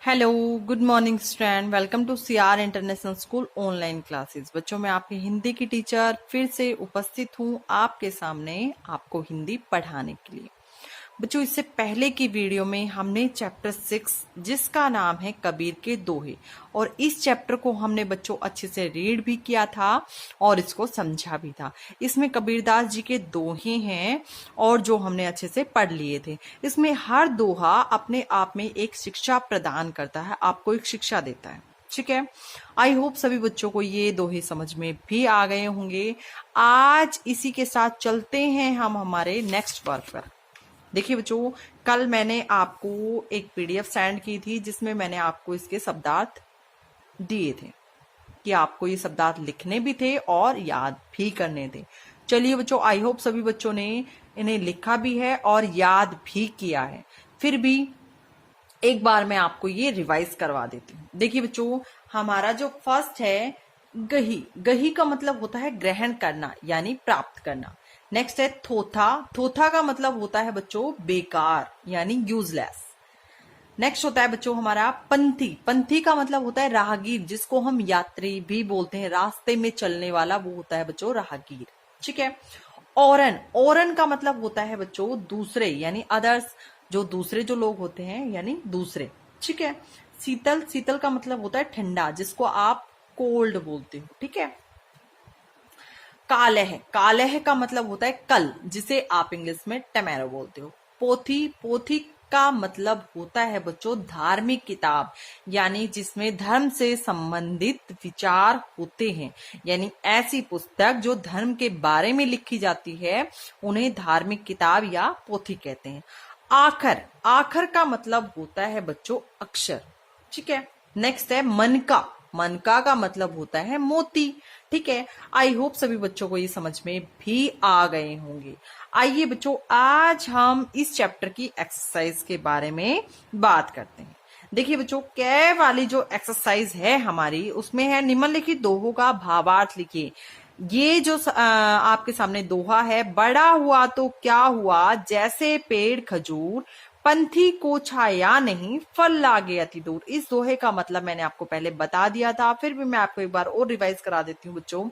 Hello, good morning student. Welcome to CR International School online classes. बच्चों, मैं आपकी हिंदी की टीचर फिर से उपस्थित हूँ आपके सामने आपको हिंदी पढ़ाने के लिए। बच्चों, इससे पहले की वीडियो में हमने चैप्टर 6 जिसका नाम है कबीर के दोहे, और इस चैप्टर को हमने बच्चों अच्छे से रीड भी किया था और इसको समझा भी था। इसमें कबीरदास जी के दोहे हैं और जो हमने अच्छे से पढ़ लिए थे। इसमें हर दोहा अपने आप में एक शिक्षा प्रदान करता है, आपको एक शिक्षा देता है। ठीक है, आई होप सभी बच्चों को ये दोहे समझ में भी आ गए होंगे। आज इसी के साथ चलते हैं हम हमारे नेक्स्ट वर्क पर। देखिए बच्चों, कल मैंने आपको एक पीडीएफ सेंड की थी जिसमें मैंने आपको इसके शब्दार्थ दिए थे कि आपको ये शब्दार्थ लिखने भी थे और याद भी करने थे। चलिए बच्चों, आई होप सभी बच्चों ने इन्हें लिखा भी है और याद भी किया है। फिर भी एक बार मैं आपको ये रिवाइज करवा देती हूँ। देखिए बच्चों, हमारा जो फर्स्ट है गही। गही का मतलब होता है ग्रहण करना यानी प्राप्त करना। नेक्स्ट है थोथा। थोथा का मतलब होता है बच्चों बेकार यानी यूजलेस। नेक्स्ट होता है बच्चों हमारा पंथी। पंथी का मतलब होता है राहगीर, जिसको हम यात्री भी बोलते हैं, रास्ते में चलने वाला वो होता है बच्चों राहगीर। ठीक है। औरन। औरन का मतलब होता है बच्चों दूसरे यानी अदर्स, जो दूसरे जो लोग होते हैं यानी दूसरे। ठीक है। शीतल। शीतल का मतलब होता है ठंडा, जिसको आप कोल्ड बोलते हो। ठीक है। कालह। कालह का मतलब होता है कल, जिसे आप इंग्लिश में टमेरो बोलते हो। पोथी। पोथी का मतलब होता है बच्चों धार्मिक किताब, यानी जिसमें धर्म से संबंधित विचार होते हैं, यानी ऐसी पुस्तक जो धर्म के बारे में लिखी जाती है उन्हें धार्मिक किताब या पोथी कहते हैं। आखर। आखर का मतलब होता है बच्चों अक्षर। ठीक है। नेक्स्ट है मनका। मनका का मतलब होता है मोती। ठीक है। आई होप सभी बच्चों को ये समझ में भी आ गए होंगे। आइए बच्चों, आज हम इस चैप्टर की एक्सरसाइज के बारे में बात करते हैं। देखिए बच्चों, कै वाली जो एक्सरसाइज है हमारी, उसमें है निम्नलिखित दोहों का भावार्थ लिखिए। ये जो आपके सामने दोहा है, बड़ा हुआ तो क्या हुआ जैसे पेड़ खजूर, पंथी को छाया नहीं फल लागे अति दूर। इस दोहे का मतलब मैंने आपको पहले बता दिया था, फिर भी मैं आपको एक बार और रिवाइज करा देती हूँ बच्चों।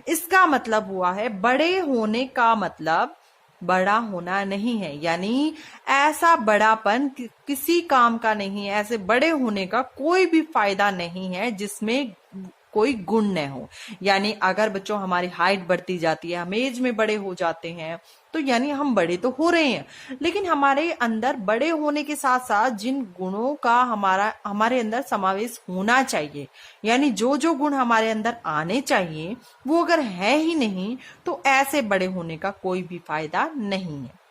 इसका मतलब हुआ है बड़े होने का मतलब बड़ा होना नहीं है, यानी ऐसा बड़ापन किसी काम का नहीं है, ऐसे बड़े होने का कोई भी फायदा नहीं है जिसमें कोई गुण न हो। यानी अगर बच्चों हमारी हाइट बढ़ती जाती है, हम एज में बड़े हो जाते हैं, तो यानी हम बड़े तो हो रहे हैं, लेकिन हमारे अंदर बड़े होने के साथ साथ जिन गुणों का हमारे अंदर समावेश होना चाहिए, यानी जो जो गुण हमारे अंदर आने चाहिए वो अगर है ही नहीं, तो ऐसे बड़े होने का कोई भी फायदा नहीं है।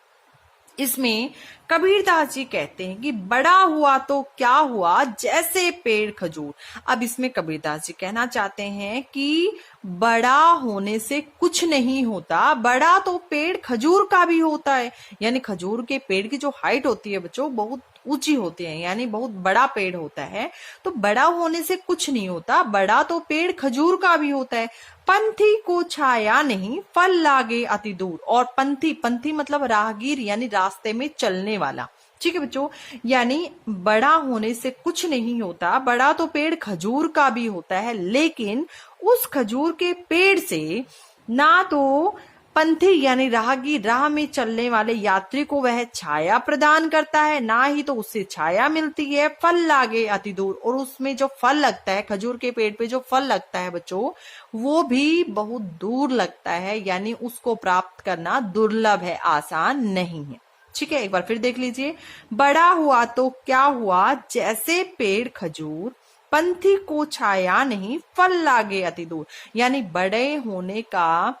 इसमें कबीरदास जी कहते हैं कि बड़ा हुआ तो क्या हुआ जैसे पेड़ खजूर। अब इसमें कबीरदास जी कहना चाहते हैं कि बड़ा होने से कुछ नहीं होता, बड़ा तो पेड़ खजूर का भी होता है। यानी खजूर के पेड़ की जो हाइट होती है बच्चों बहुत ऊंची होती है, यानी बहुत बड़ा पेड़ होता है। तो बड़ा होने से कुछ नहीं होता, बड़ा तो पेड़ खजूर का भी होता है। पंथी को छाया नहीं फल लागे अति दूर। और पंथी, पंथी मतलब राहगीर यानी रास्ते में चलने वाला। ठीक है बच्चों, यानी बड़ा होने से कुछ नहीं होता, बड़ा तो पेड़ खजूर का भी होता है, लेकिन उस खजूर के पेड़ से ना तो पंथी यानी राहगीर राह में चलने वाले यात्री को वह छाया प्रदान करता है, ना ही तो उससे छाया मिलती है। फल लागे अति दूर, और उसमें जो फल लगता है, खजूर के पेड़ पे जो फल लगता है बच्चों, वो भी बहुत दूर लगता है, यानी उसको प्राप्त करना दुर्लभ है, आसान नहीं है। ठीक है, एक बार फिर देख लीजिए। बड़ा हुआ तो क्या हुआ जैसे पेड़ खजूर, पंथी को छाया नहीं फल लागे अति दूर। यानी बड़े होने का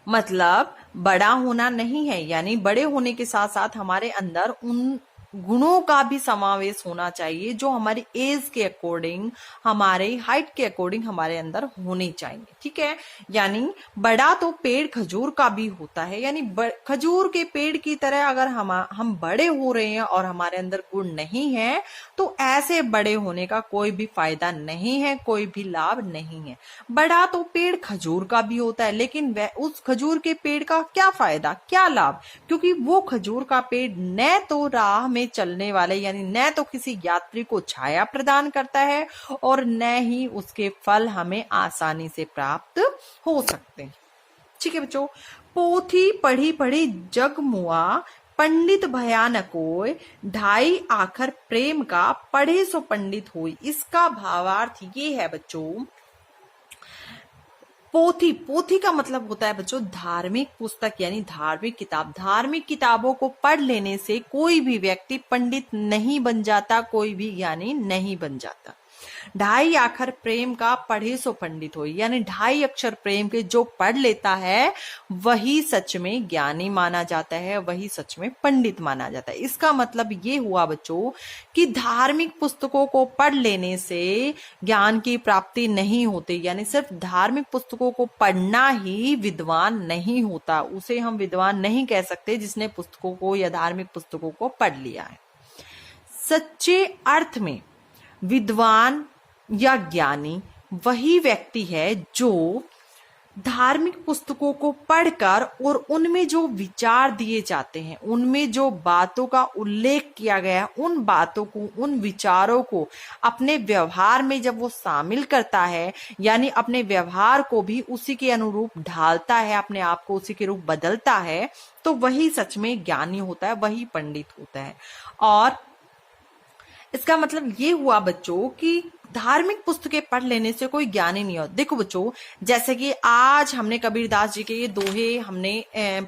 मतलब बड़ा होना नहीं है, यानी बड़े होने के साथ साथ हमारे अंदर उन गुणों का भी समावेश होना चाहिए जो हमारी एज के अकॉर्डिंग, हमारे हाइट के अकॉर्डिंग हमारे अंदर होने चाहिए। ठीक है, यानी बड़ा तो पेड़ खजूर का भी होता है, यानी खजूर के पेड़ की तरह अगर हम बड़े हो रहे हैं और हमारे अंदर गुण नहीं है, तो ऐसे बड़े होने का कोई भी फायदा नहीं है, कोई भी लाभ नहीं है। बड़ा तो पेड़ खजूर का भी होता है, लेकिन वह उस खजूर के पेड़ का क्या फायदा, क्या लाभ, क्योंकि वो खजूर का पेड़ न तो राह में में चलने वाले यानी न तो किसी यात्री को छाया प्रदान करता है और न ही उसके फल हमें आसानी से प्राप्त हो सकते हैं। ठीक है बच्चों, पोथी पढ़ी पढ़ी जग मुआ, पंडित भयानक होय, ढाई आखर प्रेम का, पढ़े सो पंडित होय। इसका भावार्थ ये है बच्चों, पोथी, पोथी का मतलब होता है बच्चों धार्मिक पुस्तक यानी धार्मिक किताब। धार्मिक किताबों को पढ़ लेने से कोई भी व्यक्ति पंडित नहीं बन जाता, कोई भी ज्ञानी नहीं बन जाता। ढाई आखर प्रेम का, पढ़े सो पंडित हो, यानी ढाई अक्षर प्रेम के जो पढ़ लेता है वही सच में ज्ञानी माना जाता है, वही सच में पंडित माना जाता है। इसका मतलब ये हुआ बच्चों कि धार्मिक पुस्तकों को पढ़ लेने से ज्ञान की प्राप्ति नहीं होती, यानी सिर्फ धार्मिक पुस्तकों को पढ़ना ही विद्वान नहीं होता। उसे हम विद्वान नहीं कह सकते जिसने पुस्तकों को या धार्मिक पुस्तकों को पढ़ लिया है। सच्चे अर्थ में विद्वान या ज्ञानी वही व्यक्ति है जो धार्मिक पुस्तकों को पढ़कर और उनमें जो विचार दिए जाते हैं, उनमें जो बातों का उल्लेख किया गया है, उन बातों को, उन विचारों को अपने व्यवहार में जब वो शामिल करता है, यानी अपने व्यवहार को भी उसी के अनुरूप ढालता है, अपने आप को उसी के रूप बदलता है, तो वही सच में ज्ञानी होता है, वही पंडित होता है। और इसका मतलब ये हुआ बच्चों कि धार्मिक पुस्तकें पढ़ लेने से कोई ज्ञानी नहीं होता। देखो बच्चों, जैसे कि आज हमने कबीरदास जी के ये दोहे हमने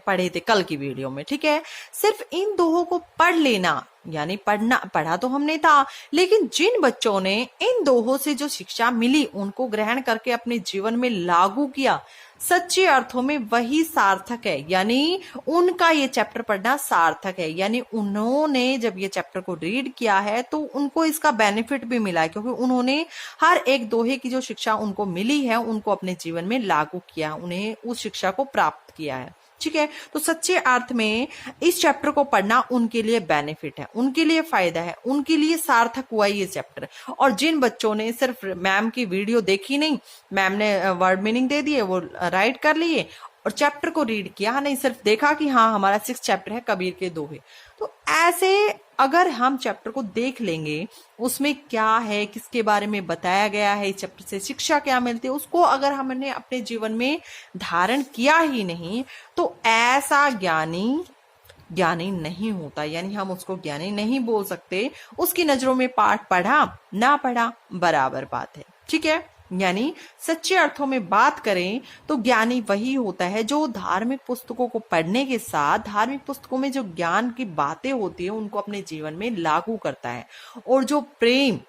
पढ़े थे कल की वीडियो में, ठीक है। सिर्फ इन दोहों को पढ़ लेना यानी पढ़ा तो हमने था, लेकिन जिन बच्चों ने इन दोहों से जो शिक्षा मिली उनको ग्रहण करके अपने जीवन में लागू किया, सच्चे अर्थों में वही सार्थक है, यानी उनका ये चैप्टर पढ़ना सार्थक है। यानी उन्होंने जब ये चैप्टर को रीड किया है तो उनको इसका बेनिफिट भी मिला है, क्योंकि उन्होंने हर एक दोहे की जो शिक्षा उनको मिली है उनको अपने जीवन में लागू किया, उन्हें उस शिक्षा को प्राप्त किया है। ठीक है, तो सच्चे अर्थ में इस चैप्टर को पढ़ना उनके लिए बेनिफिट है, उनके लिए फायदा है, उनके लिए सार्थक हुआ ये चैप्टर। और जिन बच्चों ने सिर्फ मैम की वीडियो देखी नहीं, मैम ने वर्ड मीनिंग दे दिए, वो राइट कर लिए और चैप्टर को रीड किया नहीं, सिर्फ देखा कि हाँ हमारा 6 चैप्टर है कबीर के दोहे, तो ऐसे अगर हम चैप्टर को देख लेंगे उसमें क्या है, किसके बारे में बताया गया है, इस चैप्टर से शिक्षा क्या मिलती है, उसको अगर हमने अपने जीवन में धारण किया ही नहीं तो ऐसा ज्ञानी नहीं होता, यानी हम उसको ज्ञानी नहीं बोल सकते। उसकी नजरों में पाठ पढ़ा ना पढ़ा बराबर बात है। ठीक है, यानी सच्चे अर्थों में बात करें तो ज्ञानी वही होता है जो धार्मिक पुस्तकों को पढ़ने के साथ धार्मिक पुस्तकों में जो ज्ञान की बातें होती है उनको अपने जीवन में लागू करता है, और जो प्रेम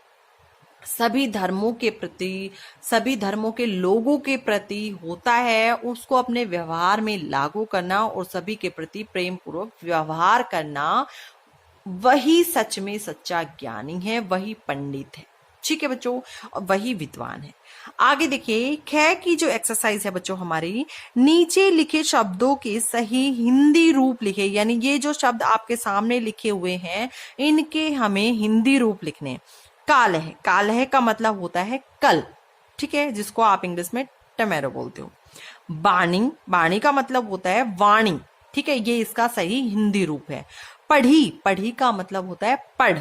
सभी धर्मों के प्रति, सभी धर्मों के लोगों के प्रति होता है, उसको अपने व्यवहार में लागू करना और सभी के प्रति प्रेम पूर्वक व्यवहार करना, वही सच में सच्चा ज्ञानी है, वही पंडित है। ठीक है बच्चों, वही विद्वान है। आगे देखिए, ख की जो एक्सरसाइज है बच्चों हमारी, नीचे लिखे शब्दों के सही हिंदी रूप लिखे, यानी ये जो शब्द आपके सामने लिखे हुए हैं इनके हमें हिंदी रूप लिखने। कालह, कालह का मतलब होता है कल, ठीक है, जिसको आप इंग्लिश में टमेरो बोलते हो। बाणी, बाणी का मतलब होता है वाणी, ठीक है, ये इसका सही हिंदी रूप है। पढ़ी, पढ़ी का मतलब होता है पढ़,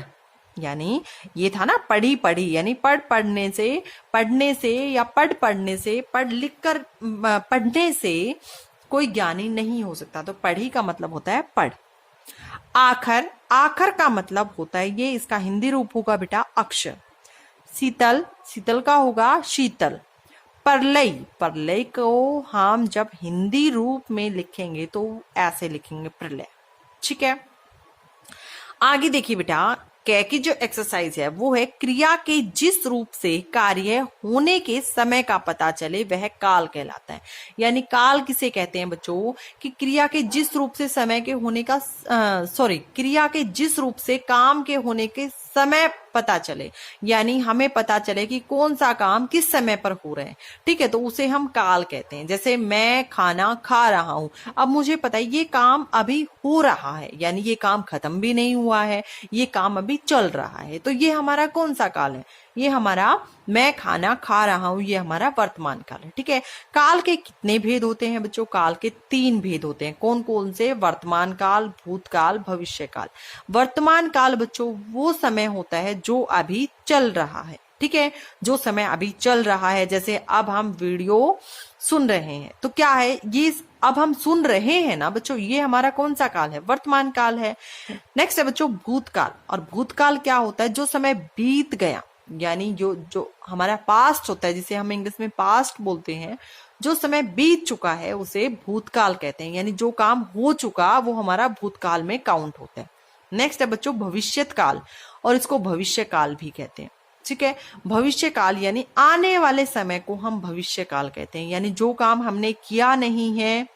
यानी ये था ना पढ़ी पढ़ी, यानी पढ़ने से या पढ़ने से, पढ़ लिख कर पढ़ने से कोई ज्ञानी नहीं हो सकता, तो पढ़ी का मतलब होता है पढ़। आखर, आखर का मतलब होता है, ये इसका हिंदी रूप होगा बेटा अक्षर। शीतल, शीतल का होगा शीतल। परलय, परलय को हम जब हिंदी रूप में लिखेंगे तो ऐसे लिखेंगे प्रलय। ठीक है, आगे देखिए बेटा, कै की जो एक्सरसाइज है वो है क्रिया के जिस रूप से कार्य होने के समय का पता चले वह काल कहलाता है। यानी काल किसे कहते हैं बच्चों, कि क्रिया के जिस रूप से समय के होने का क्रिया के जिस रूप से काम के होने के समय पता चले, यानी हमें पता चले कि कौन सा काम किस समय पर हो रहे हैं, ठीक है, तो उसे हम काल कहते हैं। जैसे मैं खाना खा रहा हूं, अब मुझे पता है ये काम अभी हो रहा है, यानी ये काम खत्म भी नहीं हुआ है, ये काम अभी चल रहा है, तो ये हमारा कौन सा काल है, ये हमारा मैं खाना खा रहा हूं, ये हमारा वर्तमान काल है, ठीक है। काल के कितने भेद होते हैं बच्चों? काल के 3 भेद होते हैं। कौन कौन से? वर्तमान काल, भूतकाल, भविष्य काल। वर्तमान काल बच्चों वो समय होता है जो अभी चल रहा है, ठीक है, जो समय अभी चल रहा है। जैसे अब हम वीडियो सुन रहे हैं, तो क्या है ये, अब हम सुन रहे हैं ना बच्चों, ये हमारा कौन सा काल है? वर्तमान काल है। नेक्स्ट है बच्चों भूतकाल। और भूतकाल क्या होता है? जो समय बीत गया, यानी जो जो हमारा पास्ट होता है, जिसे हम इंग्लिश में पास्ट बोलते हैं, जो समय बीत चुका है उसे भूतकाल कहते हैं, यानी जो काम हो चुका वो हमारा भूतकाल में काउंट होता है। नेक्स्ट है बच्चों भविष्यत काल, और इसको भविष्य काल भी कहते हैं, ठीक है। भविष्य काल यानी आने वाले समय को हम भविष्य काल कहते हैं, यानी जो काम हमने किया नहीं है,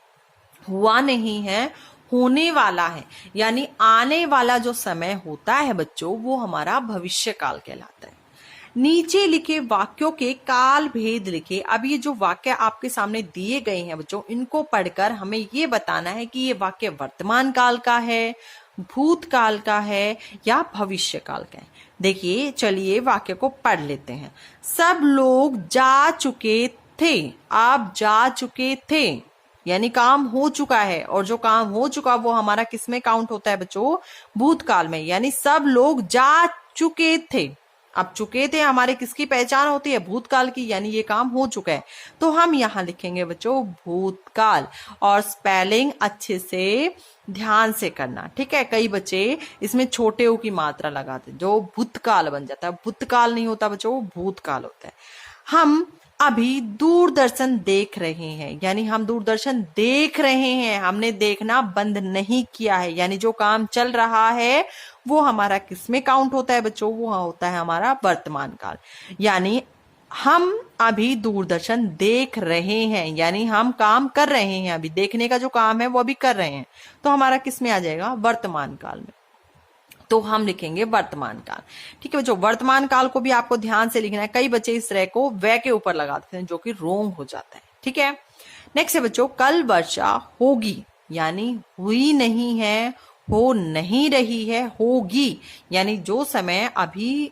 हुआ नहीं है, होने वाला है, यानी आने वाला जो समय होता है बच्चों वो हमारा भविष्य काल कहलाता है। नीचे लिखे वाक्यों के काल भेद लिखे। अब ये जो वाक्य आपके सामने दिए गए हैं बच्चों, इनको पढ़कर हमें ये बताना है कि ये वाक्य वर्तमान काल का है, भूतकाल का है या भविष्य काल का है। देखिए, चलिए वाक्य को पढ़ लेते हैं। सब लोग जा चुके थे, आप जा चुके थे, यानी काम हो चुका है, और जो काम हो चुका वो हमारा किस में काउंट होता है बच्चों? भूतकाल में। यानी सब लोग जा चुके थे, अब चुके थे हमारे किसकी पहचान होती है? भूतकाल की, यानी ये काम हो चुका है, तो हम यहाँ लिखेंगे बच्चों भूतकाल, और स्पेलिंग अच्छे से ध्यान से करना, ठीक है। कई बच्चे इसमें छोटे ओ की मात्रा लगाते, जो भूतकाल बन जाता है, भूतकाल नहीं होता बच्चों, भूतकाल होता है। हम अभी दूरदर्शन देख रहे हैं, यानी हम दूरदर्शन देख रहे हैं, हमने देखना बंद नहीं किया है, यानी जो काम चल रहा है वो हमारा किस में काउंट होता है बच्चों? वो होता है हमारा वर्तमान काल। यानी हम अभी दूरदर्शन देख रहे हैं, यानी हम काम कर रहे हैं, अभी देखने का जो काम है वो अभी कर रहे हैं, तो हमारा किस में आ जाएगा? वर्तमान काल में। तो हम लिखेंगे वर्तमान काल, ठीक है बच्चों। वर्तमान काल को भी आपको ध्यान से लिखना है। कई बच्चे इस तरह को वे के ऊपर लगा देते हैं, जो कि रोंग हो जाता है, ठीक है। नेक्स्ट है बच्चों कल वर्षा होगी, यानी हुई नहीं है, हो नहीं रही है, होगी, यानी जो समय अभी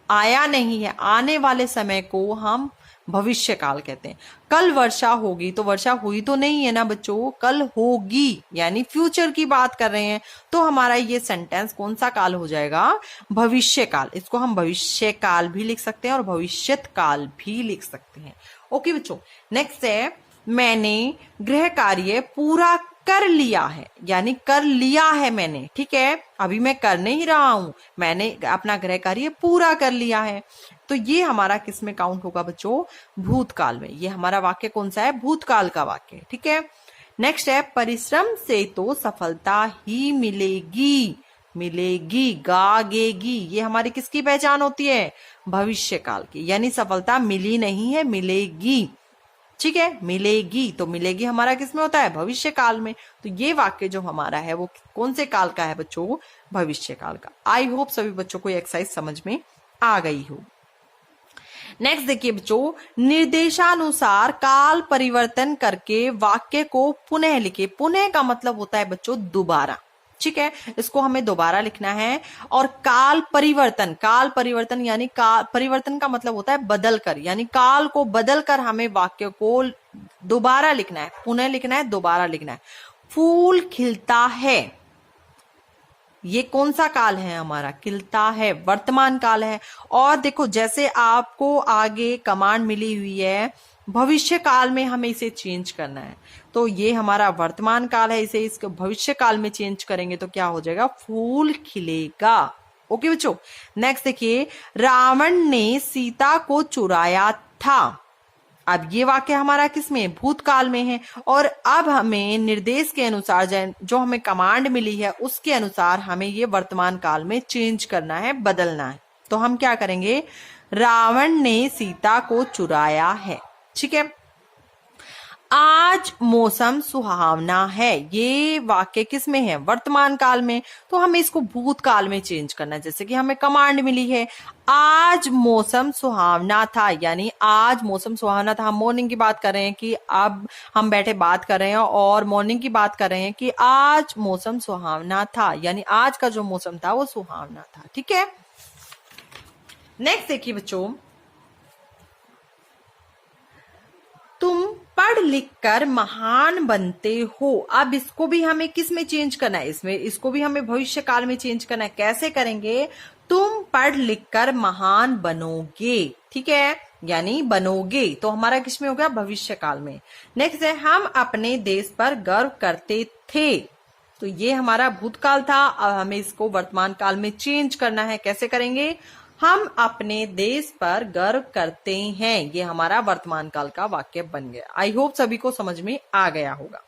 आया नहीं है, आने वाले समय को हम भविष्य काल कहते हैं। कल वर्षा होगी, तो वर्षा हुई तो नहीं है ना बच्चों, कल होगी, यानी फ्यूचर की बात कर रहे हैं, तो हमारा ये सेंटेंस कौन सा काल हो जाएगा? भविष्य काल। इसको हम भविष्य काल भी लिख सकते हैं और भविष्यत काल भी लिख सकते हैं। ओके बच्चों, नेक्स्ट है मैंने गृह कार्य पूरा कर लिया है, यानी कर लिया है मैंने, ठीक है, अभी मैं कर नहीं रहा हूं, मैंने अपना गृह कार्य पूरा कर लिया है, तो ये हमारा किस में काउंट होगा बच्चों? भूतकाल में। ये हमारा वाक्य कौन सा है? भूतकाल का वाक्य, ठीक है। नेक्स्ट है परिश्रम से तो सफलता ही मिलेगी, मिलेगी, गागेगी, ये हमारी किसकी पहचान होती है? भविष्य काल की, यानी सफलता मिली नहीं है, मिलेगी, ठीक है, मिलेगी, तो मिलेगी हमारा किसमें होता है? भविष्य काल में। तो ये वाक्य जो हमारा है वो कौन से काल का है बच्चों? भविष्य काल का। आई होप सभी बच्चों को एक्सरसाइज समझ में आ गई हो। नेक्स्ट देखिए बच्चों, निर्देशानुसार काल परिवर्तन करके वाक्य को पुनः लिखे। पुनः का मतलब होता है बच्चों दोबारा, ठीक है, इसको हमें दोबारा लिखना है। और काल परिवर्तन, काल परिवर्तन यानी काल परिवर्तन का मतलब होता है बदल कर, यानी काल को बदल कर हमें वाक्य को दोबारा लिखना है, पुनः लिखना है, दोबारा लिखना है। फूल खिलता है, ये कौन सा काल है हमारा? खिलता है, वर्तमान काल है। और देखो जैसे आपको आगे कमांड मिली हुई है, भविष्य काल में हमें इसे चेंज करना है, तो ये हमारा वर्तमान काल है, इसे इसके भविष्य काल में चेंज करेंगे तो क्या हो जाएगा? फूल खिलेगा। ओके बच्चों, नेक्स्ट देखिए, रावण ने सीता को चुराया था। अब ये वाक्य हमारा किसमें? भूतकाल में है। और अब हमें निर्देश के अनुसार, जो हमें कमांड मिली है उसके अनुसार हमें ये वर्तमान काल में चेंज करना है, बदलना है। तो हम क्या करेंगे? रावण ने सीता को चुराया है, ठीक है। आज मौसम सुहावना है, ये वाक्य किस में है? वर्तमान काल में। तो हमें इसको भूतकाल में चेंज करना है। जैसे कि हमें कमांड मिली है, आज मौसम सुहावना था, यानी आज मौसम सुहावना था। हम मॉर्निंग की बात कर रहे हैं कि अब हम बैठे बात कर रहे हैं और मॉर्निंग की बात कर रहे हैं कि आज मौसम सुहावना था, यानी आज का जो मौसम था वो सुहावना था। ठीक है, नेक्स्ट देखिए बच्चों, तुम पढ़ लिख कर महान बनते हो। अब इसको भी हमें किस में चेंज करना है? इसमें इसको भी हमें भविष्य काल में चेंज करना है। कैसे करेंगे? तुम पढ़ लिख कर महान बनोगे। ठीक है, यानी बनोगे तो हमारा किस में हो गया? भविष्य काल में। नेक्स्ट है, हम अपने देश पर गर्व करते थे। तो ये हमारा भूतकाल था। अब हमें इसको वर्तमान काल में चेंज करना है। कैसे करेंगे? हम अपने देश पर गर्व करते हैं, ये हमारा वर्तमान काल का वाक्य बन गया। आई होप सभी को समझ में आ गया होगा।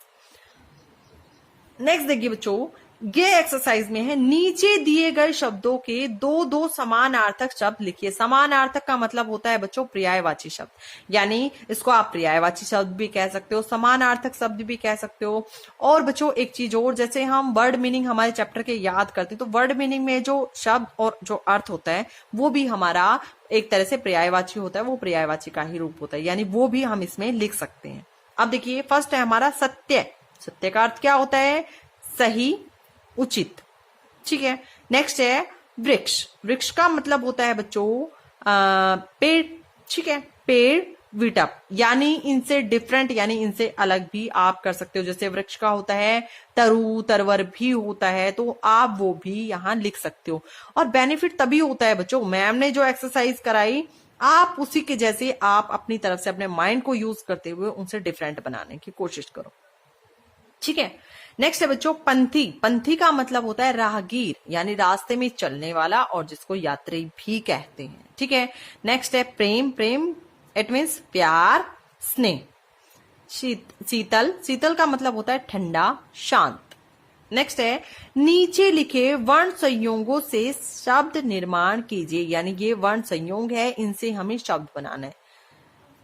नेक्स्ट देखिए बच्चों, ये एक्सरसाइज में है, नीचे दिए गए शब्दों के दो दो समानार्थक शब्द लिखिए। समानार्थक का मतलब होता है बच्चों पर्यायवाची शब्द, यानी इसको आप पर्यायवाची शब्द भी कह सकते हो, समानार्थक शब्द भी कह सकते हो। और बच्चों एक चीज और, जैसे हम वर्ड मीनिंग हमारे चैप्टर के याद करते हैं, तो वर्ड मीनिंग में जो शब्द और जो अर्थ होता है वो भी हमारा एक तरह से पर्यायवाची होता है, वो पर्यायवाची का ही रूप होता है, यानी वो भी हम इसमें लिख सकते हैं। अब देखिए, फर्स्ट है हमारा सत्य। सत्य का अर्थ क्या होता है? सही, उचित। ठीक है, नेक्स्ट है वृक्ष। वृक्ष का मतलब होता है बच्चों पेड़। ठीक है, पेड़, विटप, यानी इनसे डिफरेंट, यानी इनसे अलग भी आप कर सकते हो। जैसे वृक्ष का होता है तरु, तरवर भी होता है, तो आप वो भी यहां लिख सकते हो। और बेनिफिट तभी होता है बच्चों, मैम ने जो एक्सरसाइज कराई आप उसी के जैसे आप अपनी तरफ से अपने माइंड को यूज करते हुए उनसे डिफरेंट बनाने की कोशिश करो। ठीक है, नेक्स्ट है बच्चों पंथी। पंथी का मतलब होता है राहगीर, यानी रास्ते में चलने वाला, और जिसको यात्री भी कहते हैं। ठीक है, नेक्स्ट है प्रेम। प्रेम इट मीन्स प्यार, स्नेह। शीतल। शीतल का मतलब होता है ठंडा, शांत। नेक्स्ट है नीचे लिखे वर्ण संयोगों से शब्द निर्माण कीजिए, यानी ये वर्ण संयोग है, इनसे हमें शब्द बनाना है।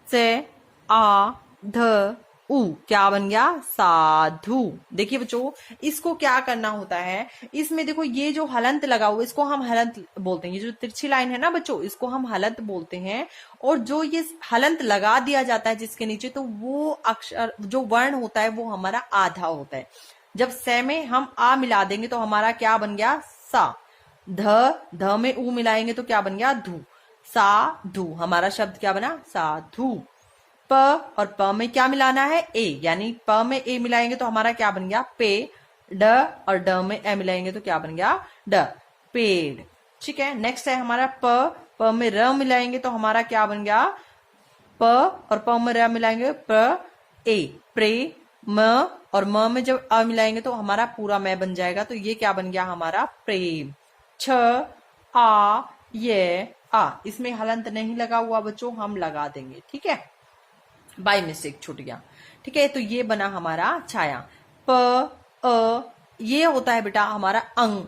से, आ, ध, उ, क्या बन गया? साधु। देखिए बच्चों, इसको क्या करना होता है, इसमें देखो ये जो हलंत लगा हुआ इसको हम हलंत बोलते हैं। ये जो तिरछी लाइन है ना बच्चों, इसको हम हलंत बोलते हैं। और जो ये हलंत लगा दिया जाता है जिसके नीचे, तो वो अक्षर जो वर्ण होता है वो हमारा आधा होता है। जब से में हम आ मिला देंगे तो हमारा क्या बन गया? सा। ध में उ मिलाएंगे तो क्या बन गया? धू। साधु, हमारा शब्द क्या बना? साधु। प और प में क्या मिलाना है? ए, यानी प में ए मिलाएंगे तो हमारा क्या बन गया? पे। ड और ड में ए मिलाएंगे तो क्या बन गया? ड, पेड़। ठीक है, नेक्स्ट है हमारा प। प में र मिलाएंगे तो हमारा क्या बन गया? प, और प में र मिलाएंगे प, ए, प्रे। म और म में जब अ मिलाएंगे तो हमारा पूरा मैं बन जाएगा, तो ये क्या बन गया? हमारा प्रेम। छ, आ, ये, आ, इसमें हलंत नहीं लगा हुआ बच्चों, हम लगा देंगे। ठीक है, बाय मिस्टेक छूट गया। ठीक है, तो ये बना हमारा छाया। प, अ, ये होता है बेटा हमारा अंग।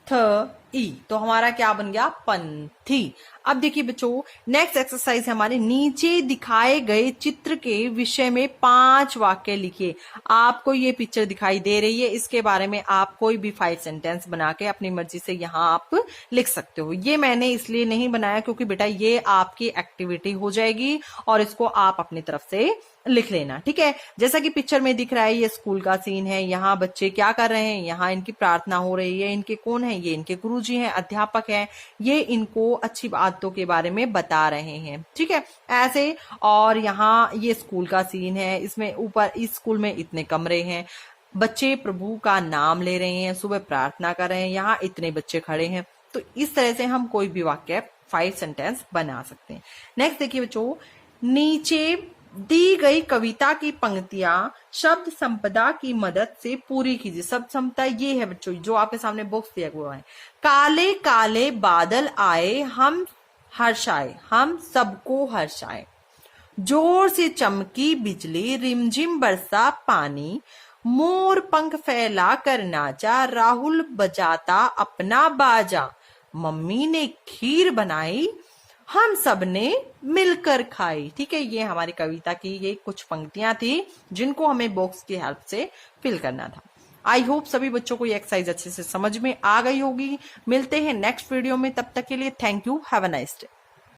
थ, ई, तो हमारा क्या बन गया? पंथी। अब देखिए बच्चों, नेक्स्ट एक्सरसाइज हमारे नीचे दिखाए गए चित्र के विषय में 5 वाक्य लिखिए। आपको ये पिक्चर दिखाई दे रही है, इसके बारे में आप कोई भी 5 सेंटेंस बना के अपनी मर्जी से यहाँ आप लिख सकते हो। ये मैंने इसलिए नहीं बनाया क्योंकि बेटा ये आपकी एक्टिविटी हो जाएगी और इसको आप अपनी तरफ से लिख लेना। ठीक है, जैसा कि पिक्चर में दिख रहा है ये स्कूल का सीन है। यहाँ बच्चे क्या कर रहे हैं? यहाँ इनकी प्रार्थना हो रही है। इनके कौन है? ये इनके गुरुजी हैं, अध्यापक हैं। ये इनको अच्छी बातों के बारे में बता रहे हैं। ठीक है, ऐसे। और यहाँ ये स्कूल का सीन है, इसमें ऊपर इस स्कूल में इतने कमरे हैं, बच्चे प्रभु का नाम ले रहे हैं, सुबह प्रार्थना कर रहे हैं, यहाँ इतने बच्चे खड़े हैं। तो इस तरह से हम कोई भी वाक्य 5 सेंटेंस बना सकते हैं। नेक्स्ट देखिए बच्चों, नीचे दी गई कविता की पंक्तियां शब्द संपदा की मदद से पूरी कीजिए। शब्द संपदा ये है बच्चों जो आपके सामने बॉक्स दिया हुआ है। काले काले बादल आए, हम हर्षाए, हम सबको हर्षाए। जोर से चमकी बिजली, रिमझिम बरसा पानी, मोर पंख फैला कर नाचा, राहुल बजाता अपना बाजा। मम्मी ने खीर बनाई, हम सब ने मिलकर खाई। ठीक है, ये हमारी कविता की ये कुछ पंक्तियां थी जिनको हमें बॉक्स की हेल्प से फिल करना था। आई होप सभी बच्चों को ये एक्सरसाइज अच्छे से समझ में आ गई होगी। मिलते हैं नेक्स्ट वीडियो में, तब तक के लिए thank you, have a nice day.